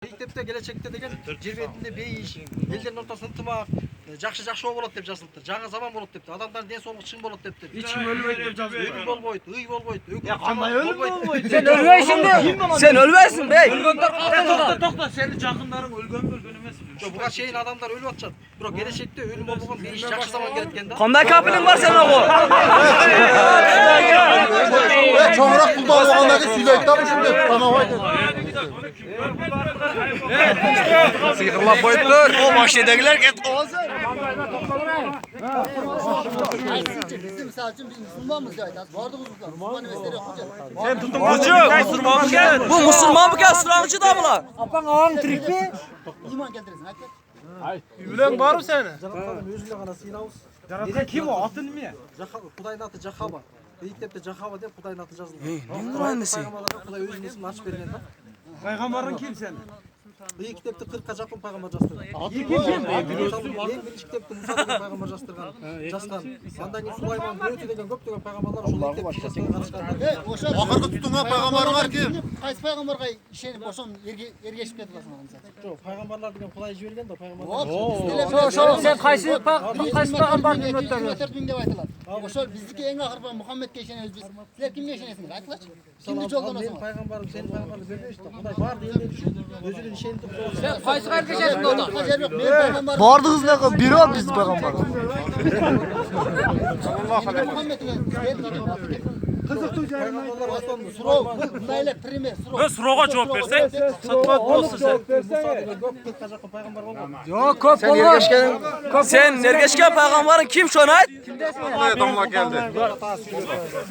Мектепте келечекте деген жер бетинде бейиш, элдердин ортосунда ынтымак, жакшы оо болот деп жазылыптыр. Жаңы заман болот дептир. Адамдардын ден соолугу чың болот дептир. Эч ким өлбөйт деп жазылыптыр. Үй болбойт, үй болбойт. Кандай өлүм болбойт? Sen ölbeysin. Sen ölbeysin bey. Токто, сенин жакындарың өлгөн эмес. Буга чейин адамдар өлүп атышат. Бирок келечекте өлүм болбогон бейиш жакшы заман келет экен да. Kanday kapının var sen oğul. Çoğurak buldu olğandaki süyleyip de bu şimdi tanavaydı. Sıyırlap koyuptur. O bahçedekiler get oğazı. Bizim misal için biz Müslümanız ya. Vardığımız Müslüman mesele yok hocam. Sen tutun Müslüman mı gel? Bu Müslüman mı gel? Sırancı da mı lan? Apan ağam trikki. İman geldirirsin. Ülen var mı senin? Жараткандын өзүнө гана сыйынабыз. Жараткан ким o? Atın mı? Кудайдын аты Жахаба. Мектепте Жахаба деп Кудайдын аты жазылган. Mühendisi. Кудай өзүнүн исмин ачып берген да. Peygamberin kim senin? Быйыл китепти 40ка жакын пайгамбар жаздырган. Эң биринчи китепти Муса деген пайгамбар жазган. Андан кийин Сулайман, Дөтү деген көптөгөн пайгамбарлар ушул китепти жазган катышкан. Akırkı tutunma peygamberler kim? Qaysi payg'ambarga ishonib boshon ergashib ketibsan misal. Жок, пайгамбарлар деген Кудай жиберген да пайгамбар. Sen qaysi peygamberni ötürdün деп айтылат. Ошол биздики эң акыркы Мухаммедке ишенебиз biz. Силер кимге ишенесиңер? Айтылачы. Кимди жолдоносуңар? Менин пайгамбарым, сенин пайгамбарың бербейбиз да. Кудай бар элдер үчүн өзүнүн ишенимди кылып. Sen qaysi erkeşesin oğul? Vardığınız ne kadar? Biri o biz peygamber. Пайгамбарлар Астон, Суроо, мындай пример, суроо. Суроога жооп берсең, сатпат болсун sen. Муса деген көп 40ка жакын пайгамбар болгон. Yok köp olmuş. Sen ergeçken peygamberin kim şonu ait? Damla geldi.